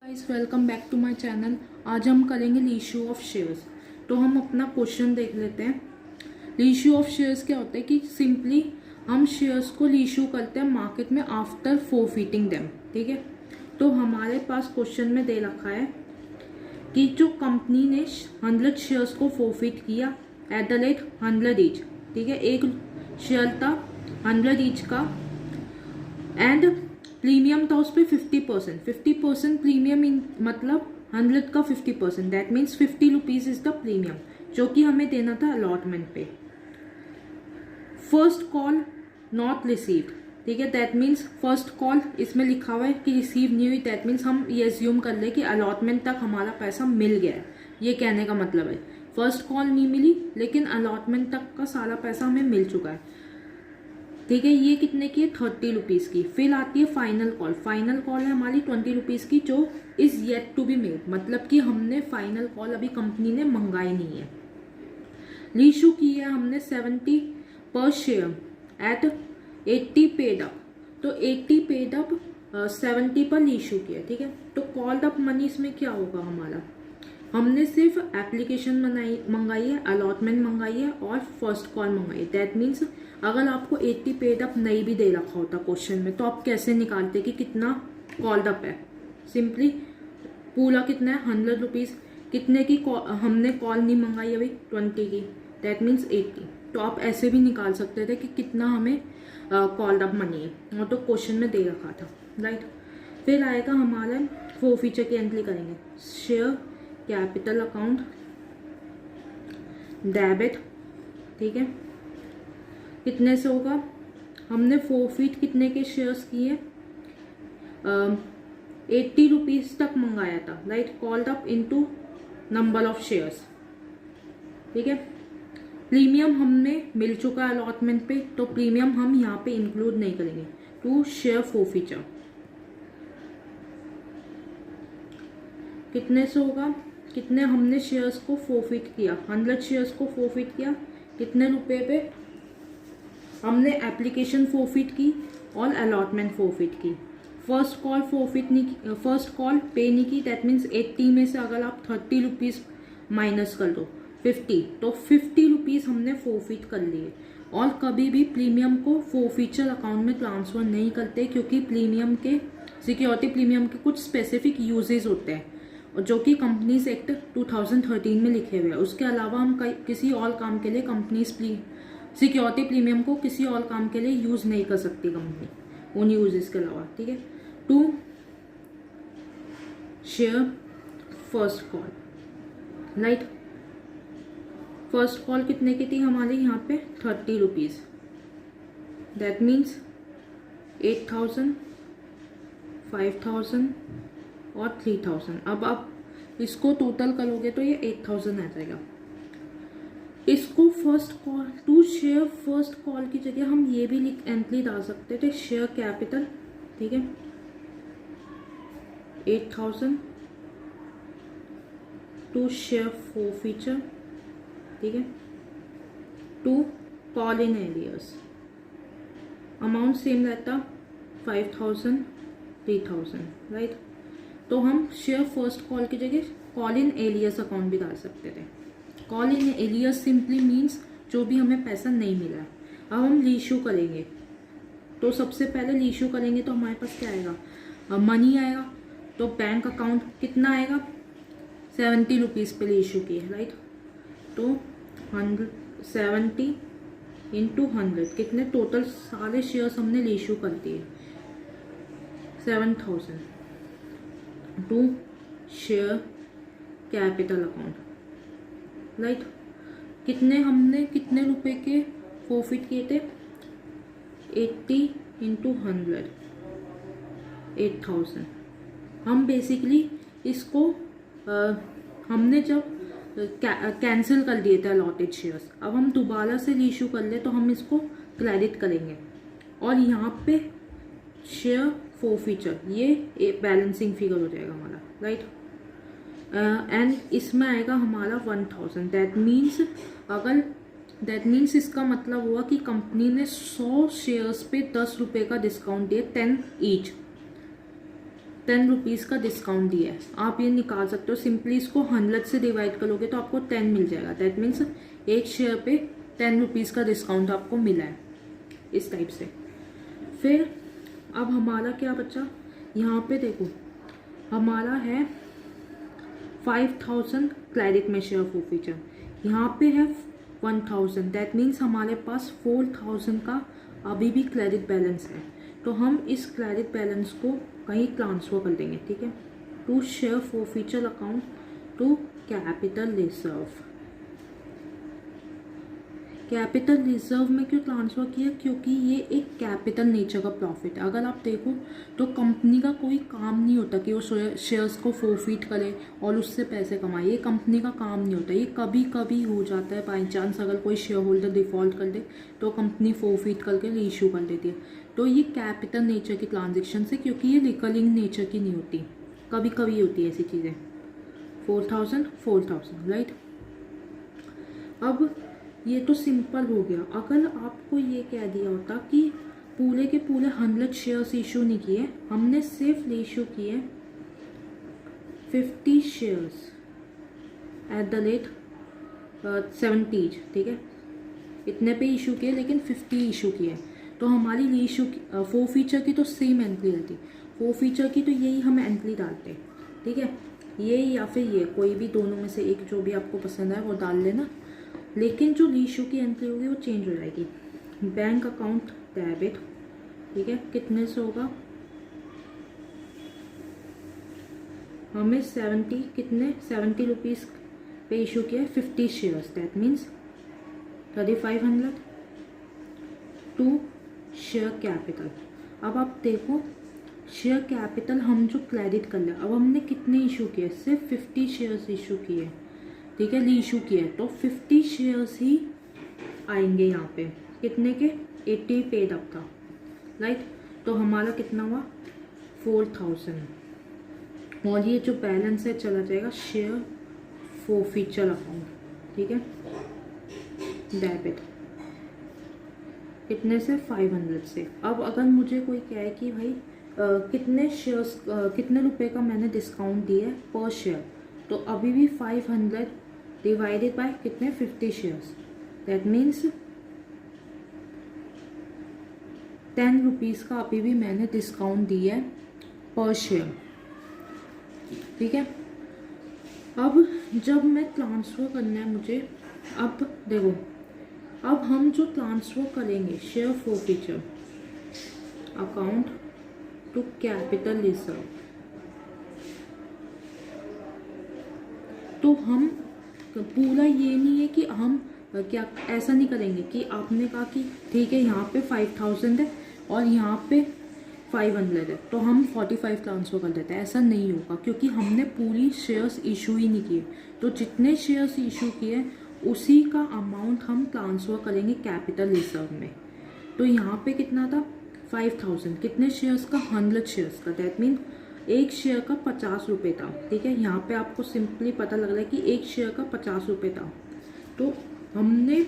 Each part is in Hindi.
Guys welcome back to my channel. आज हम करेंगे रीइश्यू ऑफ शेयर्स। तो हम अपना क्वेश्चन देख लेते हैं। रीइश्यू ऑफ शेयर्स क्या होता है कि सिंपली हम शेयर्स को रीइश्यू करते हैं मार्केट में आफ्टर फोरफीटिंग देम। ठीक है, तो हमारे पास क्वेश्चन में दे रखा है कि जो कंपनी ने 100 शेयर्स को फोरफीट किया एट द रेट 100 ईच। ठीक है, एक शेयर था 100 ईच का एंड प्रीमियम था उस पर 50% प्रीमियम मतलब 100 का 50%, that means 50 rupees is the premium जो कि हमें देना था अलॉटमेंट पे। First call not received. ठीक है, दैट मीन्स फर्स्ट कॉल इसमें लिखा हुआ है कि रिसीव नहीं हुई, दैट मीन्स हम ये एज्यूम कर ले कि अलॉटमेंट तक हमारा पैसा मिल गया है। ये कहने का मतलब है फर्स्ट कॉल नहीं मिली लेकिन अलॉटमेंट तक का सारा पैसा हमें मिल चुका है। ठीक है, ये कितने की है? 30 रुपीज़ की। फिर आती है फाइनल कॉल। फाइनल कॉल है हमारी 20 रुपीज़ की जो is yet to be made, मतलब कि हमने फाइनल कॉल अभी कंपनी ने मंगाई नहीं है। रीइश्यू की है हमने 70 पर शेयर एट 80 पेड अप। तो 80 पेड अप 70 पर रीइश्यू किया। ठीक है, तो कॉल्ड अप मनी इसमें क्या होगा हमारा? हमने सिर्फ एप्लीकेशन मंगाई है, अलॉटमेंट मंगाई है और फर्स्ट कॉल मंगाई है। दैट मीन्स अगर आपको 80 पेड अप नहीं भी दे रखा होता क्वेश्चन में तो आप कैसे निकालते कि कितना कॉल्ड अप है? सिंपली पूरा कितना है 100 रुपीज़। कितने की हमने कॉल नहीं मंगाई अभी 20 की, दैट मीन्स 80। तो आप ऐसे भी निकाल सकते थे कि कितना हमें कॉल्ड अप मनी है, और तो क्वेश्चन में दे रखा था, राइट। फिर आएगा हमारा फोरफीचर की एंट्री करेंगे। Share capital account debit. ठीक है, कितने से होगा? हमने फोरफीट कितने के शेयर्स किए? 80 रुपीज़ तक मंगाया था, right. Called up into number of shares. ठीक है, प्रीमियम हमें मिल चुका है अलॉटमेंट पे, तो प्रीमियम हम यहाँ पे इंक्लूड नहीं करेंगे। टू शेयर फोरफीचर कितने से होगा? कितने हमने शेयर्स को फोरफीट किया? 100 शेयर्स को फोरफीट किया। कितने रुपए पे? हमने एप्लीकेशन फोरफीट की और अलॉटमेंट फोरफीट की। फर्स्ट कॉल फोरफीट नहीं की, फर्स्ट कॉल पे नहीं की। दैट मीन्स 80 में से अगर आप 30 रुपीज़ माइनस कर दो 50, तो 50 रुपीज़ हमने फोरफीट कर लिए। और कभी भी प्रीमियम को फोरफीचर अकाउंट में ट्रांसफ़र नहीं करते, क्योंकि प्रीमियम के सिक्योरिटी प्रीमियम के कुछ स्पेसिफिक यूजेस होते हैं और जो कि कंपनीज एक्ट 2013 में लिखे हुए हैं। उसके अलावा हम किसी और काम के लिए कंपनीज सिक्योरिटी प्रीमियम को किसी और काम के लिए यूज़ नहीं कर सकती कंपनी उन यूजेस के अलावा। ठीक है, to share first call, right. First call कितने की थी हमारी यहाँ पे? 30 रुपीज़। दैट मीन्स 8000, 5000 और 3000। अब आप इसको टोटल करोगे तो ये 8000 आ जाएगा। इसको first call to share first call की जगह हम ये भी एंट्री डाल सकते थे, शेयर कैपिटल। ठीक है, 8000 टू शेयर फोरफीचर। ठीक है, to call in arrears. Amount same रहता 5000, 3000, राइट। तो हम शेयर फर्स्ट कॉल की जगह कॉल इन एलियस अकाउंट भी डाल सकते थे। Call in arrears simply means जो भी हमें पैसा नहीं मिला। अब हम रीइश्यू करेंगे, तो सबसे पहले रीइश्यू करेंगे तो हमारे पास क्या आएगा? मनी आएगा। तो बैंक अकाउंट कितना आएगा? 70 रुपीज़ पे रीइश्यू किए, राइट। तो 70 इंटू 100 कितने? टोटल सारे शेयर्स हमने रीइश्यू कर दिए 7000 to share capital account, right. कितने हमने कितने रुपए के फोरफीट किए थे? 80 इंटू 100, 8000। हम बेसिकली इसको हमने जब कैंसिल कर दिए थे अलॉटेड शेयर्स, अब हम दोबारा से रीइश्यू कर ले तो हम इसको क्रेडिट करेंगे और यहाँ पे शेयर फोरफीचर ये बैलेंसिंग फिगर हो जाएगा हमारा, राइट। एंड इसमें आएगा हमारा 1000। दैट मीन्स इसका मतलब हुआ कि कंपनी ने 100 शेयर्स पे 10 रुपये का डिस्काउंट दिया, 10 ईच। ₹10 का डिस्काउंट दिया है। आप ये निकाल सकते हो सिंपली, इसको 100 से डिवाइड करोगे तो आपको 10 मिल जाएगा। दैट मीन्स एक शेयर पे ₹10 का डिस्काउंट आपको मिला है, इस टाइप से। फिर अब हमारा क्या बचा, यहाँ पे देखो हमारा है 5000 क्रेडिट में शेयर फॉरफीचर, यहाँ पे है 1000। दैट मीन्स हमारे पास 4000 का अभी भी क्रेडिट बैलेंस है। तो हम इस क्रेडिट बैलेंस को कहीं ट्रांसफ़र कर देंगे, ठीक है, to share forfeiture account to capital reserve. Capital reserve में क्यों ट्रांसफ़र किया, क्योंकि ये एक कैपिटल नेचर का प्रॉफिट है। अगर आप देखो तो कंपनी का कोई काम नहीं होता कि वो शेयर्स को फोरफीट करे और उससे पैसे कमाए, ये कंपनी का काम नहीं होता। ये कभी कभी हो जाता है, बाई चांस अगर कोई शेयर होल्डर डिफ़ॉल्ट कर दे तो कंपनी फोरफीट करके रीइश्यू कर देती है। तो ये कैपिटल नेचर की ट्रांजेक्शन से, क्योंकि ये रिकरिंग नेचर की नहीं होती, कभी कभी होती है ऐसी चीज़ें। 4000 राइट। अब ये तो सिंपल हो गया। अगर आपको ये कह दिया होता कि पूरे के पूरे 100 शेयर्स इशू नहीं किए, हमने सिर्फ इशू किए 50 शेयर्स एट द रेट 70, ठीक है, इतने पे इशू किए लेकिन 50 इशू किए, तो हमारी रीइशू फॉरफीचर की तो सेम एंट्री रहती। फॉरफीचर की तो यही हम एंट्री डालते, ठीक है, ये या फिर ये, कोई भी दोनों में से एक जो भी आपको पसंद है वो डाल लेना। लेकिन जो रीइशू की एंट्री होगी वो चेंज हो जाएगी। बैंक अकाउंट डेबिट, ठीक है, कितने से होगा, हमें 70 पे इशू किया है 50 shares. That means 3500 to share capital. अब आप देखो शेयर कैपिटल हम जो क्रेडिट कर लिया, अब हमने कितने इशू किए, सिर्फ 50 शेयर्स इशू किए, ठीक है, री इशू किया है, तो 50 शेयर्स ही आएंगे यहाँ पे, कितने के, 80 पेड अप था, राइट। तो हमारा कितना हुआ, 4000, और ये जो बैलेंस है चला जाएगा शेयर फॉरफीचर अकाउंट, ठीक है, डेबिट, कितने से, 500 से। अब अगर मुझे कोई कहे कि भाई कितने शेयर्स, कितने रुपए का मैंने डिस्काउंट दिया है पर शेयर, तो अभी भी 500 डिवाइडेड बाय कितने, 50 शेयर्स, दैट मीन्स ₹10 का अभी भी मैंने डिस्काउंट दिया है पर शेयर, ठीक है। अब जब मैं ट्रांसफ़र करना है मुझे, अब देखो, अब हम जो ट्रांसफ़र करेंगे share forfeiture account to capital reserve, तो हम पूरा ये नहीं है कि हम क्या, ऐसा नहीं करेंगे कि आपने कहा कि ठीक है यहाँ पे 5000 है और यहाँ पे 500 है तो हम 45 ट्रांसफ़र कर देते हैं, ऐसा नहीं होगा, क्योंकि हमने पूरी शेयर्स इशू ही नहीं किए। तो जितने शेयर्स इशू किए उसी का अमाउंट हम ट्रांसफ़र करेंगे कैपिटल रिजर्व में। तो यहाँ पे कितना था, 5000, कितने शेयर्स का, 100 शेयर्स का, दैट मीन एक शेयर का 50 रुपये था, ठीक है। यहाँ पे आपको सिंपली पता लग रहा है कि एक शेयर का 50 रुपये था, तो हमने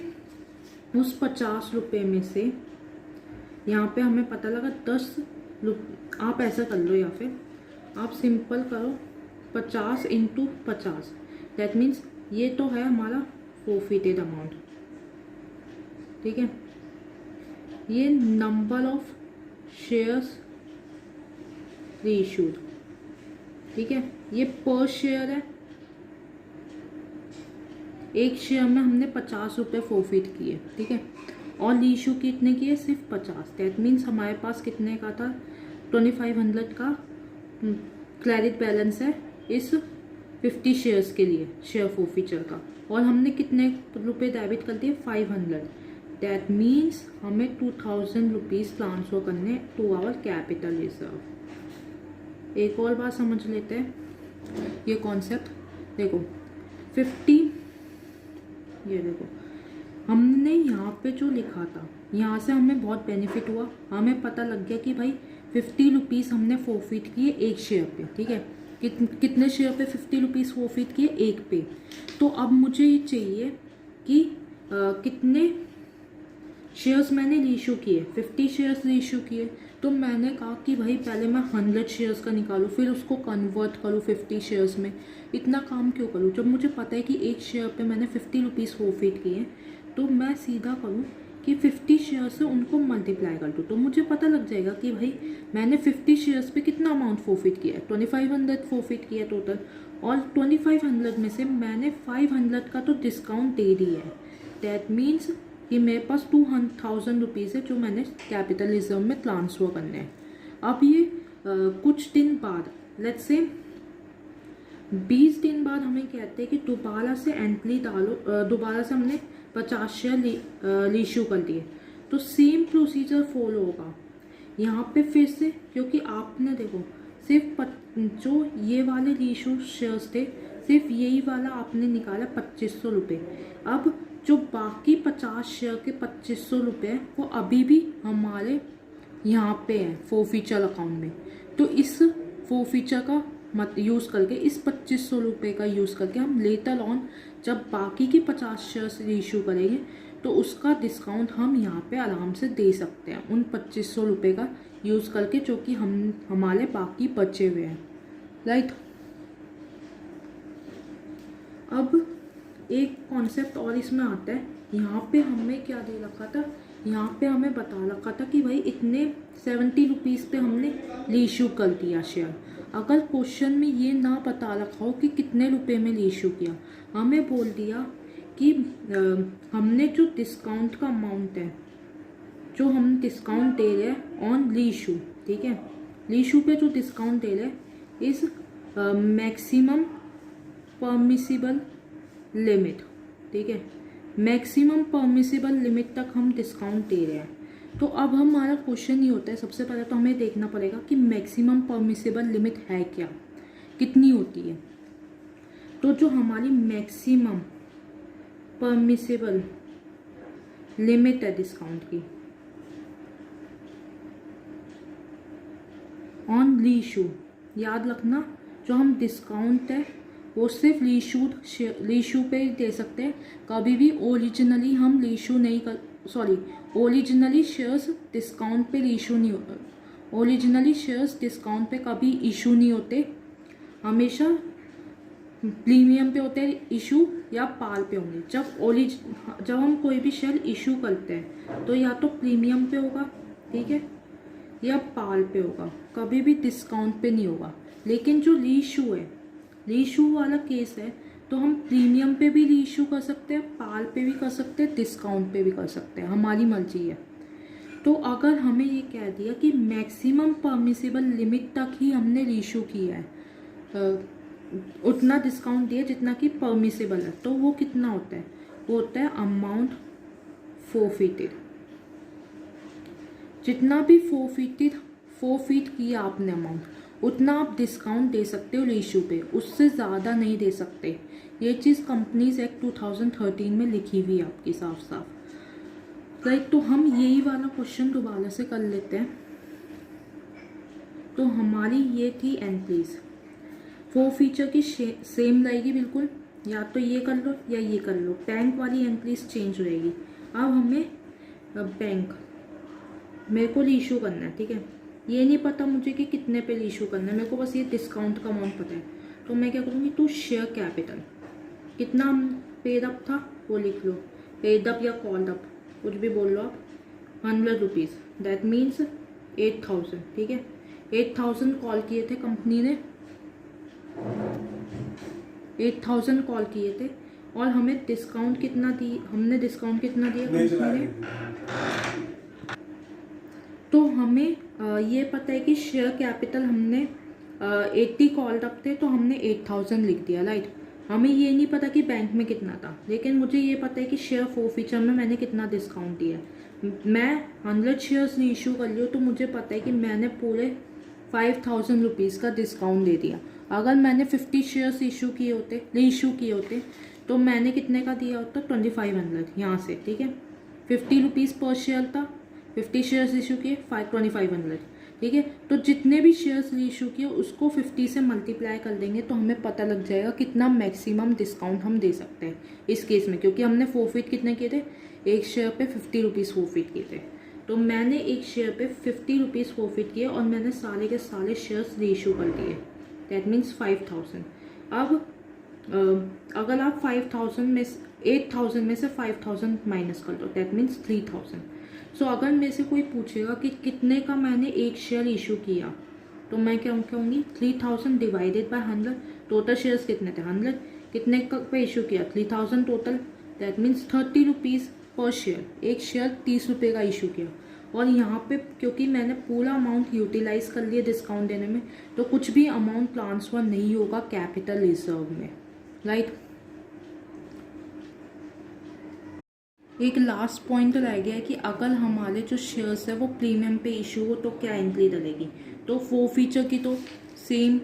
उस 50 रुपये में से, यहाँ पे हमें पता लगा 10 रुपये, आप ऐसा कर लो या फिर आप सिंपल करो 50 × 50, दैट मीन्स ये तो है हमारा फॉरफीटेड अमाउंट, ठीक है। ये नंबर ऑफ शेयर्स रीइश्यूड, ठीक है, ये पर शेयर है, एक शेयर में हमने 50 रुपये फॉरफीट किए, ठीक है, और रीइश्यू कितने किए, सिर्फ 50, दैट मीन्स हमारे पास कितने का था, 2500 का क्रेडिट बैलेंस है इस 50 शेयर्स के लिए शेयर फॉरफीचर का, और हमने कितने रुपए डेबिट कर दिए, 500, दैट मीन्स हमें 2000 रुपीज़ ट्रांसफ़र करने टू आवर कैपिटल रिजर्व। एक और बात समझ लेते हैं ये कॉन्सेप्ट, देखो 50, ये देखो हमने यहाँ पे जो लिखा था, यहाँ से हमें बहुत बेनिफिट हुआ, हमें पता लग गया कि भाई 50 रुपीज़ हमने फॉरफीट किए एक शेयर पे, ठीक है, कितने शेयर पे 50 रुपीज़ फॉरफीट किए, एक पे। तो अब मुझे ये चाहिए कि कितने शेयर्स मैंने रीइशू किए, 50 शेयर्स रीइशू किए, तो मैंने कहा कि भाई पहले मैं 100 शेयर्स का निकालूँ, फिर उसको कन्वर्ट करूँ 50 शेयर्स में। इतना काम क्यों करूँ जब मुझे पता है कि एक शेयर पे मैंने 50 रुपीज़ फॉरफिट किए, तो मैं सीधा करूँ कि 50 शेयर से उनको मल्टीप्लाई कर दूँ, तो मुझे पता लग जाएगा कि भाई मैंने 50 शेयर्स पे कितना अमाउंट फॉरफिट किया है, 2500 फॉरफिट किया टोटल, और 2500 में से मैंने 500 का तो डिस्काउंट दे दिया है। दैट मीन्स कि मेरे पास 2000 रुपीज़ है जो मैंने कैपिटल रिजर्व में ट्रांसफ़र करने हैं। अब ये कुछ दिन बाद, लेट्स से 20 दिन बाद हमें कहते हैं कि दोबारा से एंट्री डालो, दोबारा से हमने 50 शेयर रीइशू कर दिए, तो सेम प्रोसीजर फॉलो होगा यहाँ पे फिर से, क्योंकि आपने देखो सिर्फ जो ये वाले रीइशू शेयर्स थे, सिर्फ यही वाला आपने निकाला 2500 रुपये। अब जो बाकी 50 शेयर के 2500 रुपये वो अभी भी हमारे यहाँ पे हैं फोरफीचर अकाउंट में, तो इस फोरफीचर का मत यूज़ करके, इस 2500 रुपये का यूज़ करके हम लेटर ऑन जब बाकी की 50 शेयर्स रीइशू करेंगे तो उसका डिस्काउंट हम यहाँ पे आराम से दे सकते हैं उन 2500 रुपये का यूज़ करके, जो कि हमारे बाकी बचे हुए हैं, राइट। अब एक कॉन्सेप्ट और इसमें आता है, यहाँ पे हमें क्या दे रखा था, यहाँ पे हमें बता रखा था कि भाई इतने 70 रुपीज़ पे हमने रीइशू कर दिया शेयर। अगर क्वेश्चन में ये ना बता रखा हो कि कितने रुपए में रीइशू किया, हमें बोल दिया कि हमने जो डिस्काउंट का अमाउंट है, जो हम डिस्काउंट दे रहे हैं ऑन रीइशू, ठीक है, रीइशू पे जो डिस्काउंट दे रहे हैं इस मैक्सिमम परमिसिबल लिमिट, ठीक है, मैक्सिमम परमिसिबल लिमिट तक हम डिस्काउंट दे रहे हैं। तो अब हमारा क्वेश्चन ये होता है, सबसे पहले तो हमें देखना पड़ेगा कि मैक्सिमम परमिसिबल लिमिट है क्या, कितनी होती है। तो जो हमारी मैक्सिमम परमिसिबल लिमिट है डिस्काउंट की ऑन रीइशू, याद रखना जो हम डिस्काउंट है वो सिर्फ रीइशू पे ही दे सकते हैं, कभी भी ओरिजिनली हम रीइशू नहीं कर, सॉरी, ओरिजिनली शेयर्स डिस्काउंट पे रीइशू नहीं होता, ओरिजिनली शेयर्स डिस्काउंट पे कभी इशू नहीं होते, हमेशा प्रीमियम पे होते हैं इशू या पार पे होंगे। जब हम कोई भी शेयर इशू करते हैं तो या तो प्रीमियम पे होगा, ठीक है, या पार पे होगा, कभी भी डिस्काउंट पे नहीं होगा। लेकिन जो रीइशू है, रीइशू वाला केस है, तो हम प्रीमियम पे भी रीइशू कर सकते हैं, पार पे भी कर सकते हैं, डिस्काउंट पे भी कर सकते हैं, हमारी मर्जी है। तो अगर हमें ये कह दिया कि मैक्सिमम परमिसिबल लिमिट तक ही हमने रीइशू किया है, उतना डिस्काउंट दिया जितना कि परमिसिबल है, तो वो कितना होता है, वो होता है अमाउंट फॉरफिटेड। जितना भी फॉरफिट किया आपने अमाउंट, उतना आप डिस्काउंट दे सकते हो रीइशू पे, उससे ज़्यादा नहीं दे सकते। ये चीज़ कंपनीज एक्ट 2013 में लिखी हुई है आपकी साफ साफ, राइट। तो हम यही वाला क्वेश्चन दोबारा से कर लेते हैं। तो हमारी ये थी एंट्रीज, फॉरफीचर की सेम रहेगी बिल्कुल, या तो ये कर लो या ये कर लो, बैंक वाली एंट्रीज चेंज रहेगी। अब हमें बैंक, मेरे को रीइशू करना है, ठीक है, ये नहीं पता मुझे कि कितने पे रीइशू करना है, मेरे को बस ये डिस्काउंट का अमाउंट पता है। तो मैं क्या करूँगी, टू शेयर कैपिटल, कितना पेड अप था वो लिख लो, पेड अप या कॉल्ड अप कुछ भी बोल लो आप, 100 रुपीज़, दैट मीन्स 8000, ठीक है, 8000 कॉल किए थे कंपनी ने, 8000 कॉल किए थे, और हमें डिस्काउंट कितना दी, हमने डिस्काउंट कितना दिया कंपनी ने। तो हमें ये पता है कि शेयर कैपिटल हमने 80 कॉल्ड अप थे, तो हमने 8000 लिख दिया, राइट। हमें ये नहीं पता कि बैंक में कितना था, लेकिन मुझे ये पता है कि शेयर फॉरफीचर में मैंने कितना डिस्काउंट दिया। मैं 100 शेयर्स रीइशू कर लियो, तो मुझे पता है कि मैंने पूरे 5000 रुपीज़ का डिस्काउंट दे दिया। अगर मैंने 50 शेयर्स रीइशू किए होते तो मैंने कितने का दिया होता, 2500 यहाँ से, ठीक है, 50 रुपीज़ पर शेयर था, 50 शेयर्स इशू किए, 2500, ठीक है। तो जितने भी शेयर्स रीइशू किए उसको 50 से मल्टीप्लाई कर देंगे तो हमें पता लग जाएगा कितना मैक्सिमम डिस्काउंट हम दे सकते हैं इस केस में, क्योंकि हमने फोरफिट कितने किए थे, एक शेयर पे 50 रुपीज़ फोरफिट किए थे। तो मैंने एक शेयर पे 50 रुपीज़ फोरफिट किए और मैंने सारे के सारे शेयर्स रीइशू कर दिए, दैट मीन्स 5000। अब अगर आप 5000 में 8000 में से 5000 माइनस कर दो, दैट मीन्स 3000। सो अगर मेरे से कोई पूछेगा कि कितने का मैंने एक शेयर इशू किया, तो मैं क्या कहूँगी 3000 डिवाइडेड बाय 100। टोटल शेयर्स कितने थे 100, कितने का पे इशू किया 3000 टोटल, दैट मीन्स 30 रुपीज़ पर शेयर। एक शेयर 30 रुपये का इशू किया। और यहाँ पे क्योंकि मैंने पूरा अमाउंट यूटिलाइज कर लिया डिस्काउंट देने में, तो कुछ भी अमाउंट ट्रांसफ़र नहीं होगा कैपिटल रिजर्व में, राइट। एक लास्ट पॉइंट रह गया है कि अगर हमारे जो शेयर्स है वो प्रीमियम पे इशू हो तो क्या एंट्री डलेगी। तो फोरफीचर की तो सेम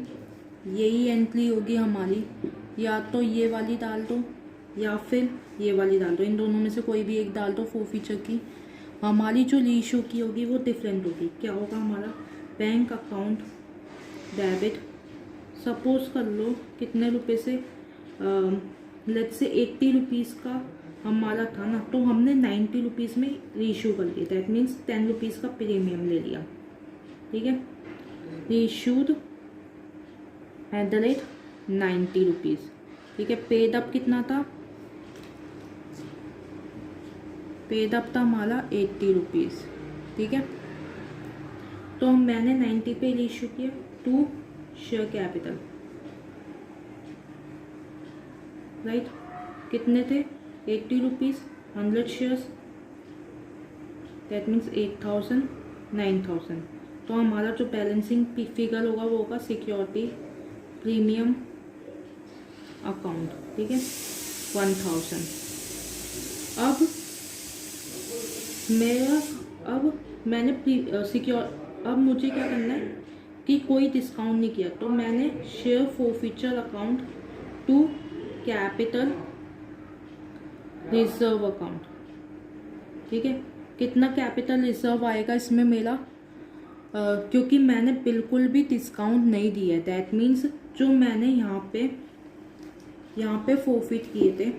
यही एंट्री होगी हमारी, या तो ये वाली डाल दो या फिर ये वाली डाल दो, इन दोनों में से कोई भी एक डाल दो फोरफीचर की। हमारी जो रीइशू की होगी वो डिफरेंट होगी। क्या होगा हमारा बैंक अकाउंट डेबिट, सपोज कर लो कितने रुपए से, लेट्स से 80 रुपीज़ का हमारा था ना, तो हमने 90 रुपीज़ में रीइशू कर दिया, दैट मीन्स 10 रुपीज़ का प्रीमियम ले लिया, ठीक है। Reissued at the rate 90 rupees, ठीक है। पेड अप कितना था, पेड अप था हमारा 80 रुपीज़, ठीक है। तो मैंने 90 पे रीइशू किया टू शेयर कैपिटल, राइट। कितने थे 80 रुपीज़, 100 शेयर्स, दैट मीन्स 8000 9000। तो हमारा जो बैलेंसिंग फिगर होगा वो होगा सिक्योरिटी प्रीमियम अकाउंट, ठीक है 1000। अब मुझे क्या करना है कि कोई डिस्काउंट नहीं किया, तो मैंने share forfeiture account to capital reserve account, ठीक है। कितना कैपिटल रिजर्व आएगा इसमें मेरा, क्योंकि मैंने बिल्कुल भी डिस्काउंट नहीं दिया है, दैट मीन्स जो मैंने यहाँ पे फोरफिट किए थे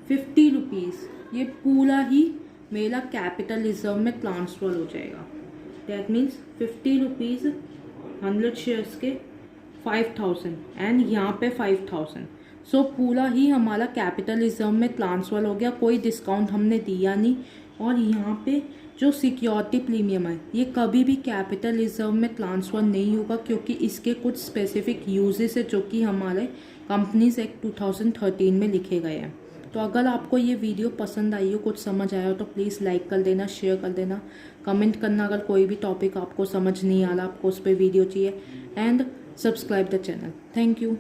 50 रुपीज़, ये पूरा ही मेरा कैपिटल रिजर्व में ट्रांसफ़र हो जाएगा, दैट मीन्स 50 रुपीज़ 100 शेयर्स के 5000 एंड यहाँ पे 5000। सो पूरा ही हमारा कैपिटल रिजर्व में ट्रांसफ़र हो गया, कोई डिस्काउंट हमने दिया नहीं। और यहाँ पे जो सिक्योरिटी प्रीमियम है ये कभी भी कैपिटल रिजर्व में ट्रांसफ़र नहीं होगा, क्योंकि इसके कुछ स्पेसिफिक यूजेस है जो कि हमारे कंपनीज एक्ट 2013 में लिखे गए हैं। तो अगर आपको ये वीडियो पसंद आई हो, कुछ समझ आया हो, तो प्लीज़ लाइक कर देना, शेयर कर देना, कमेंट करना अगर कोई भी टॉपिक आपको समझ नहीं आ रहा, आपको उस पर वीडियो चाहिए, and subscribe the channel. Thank you.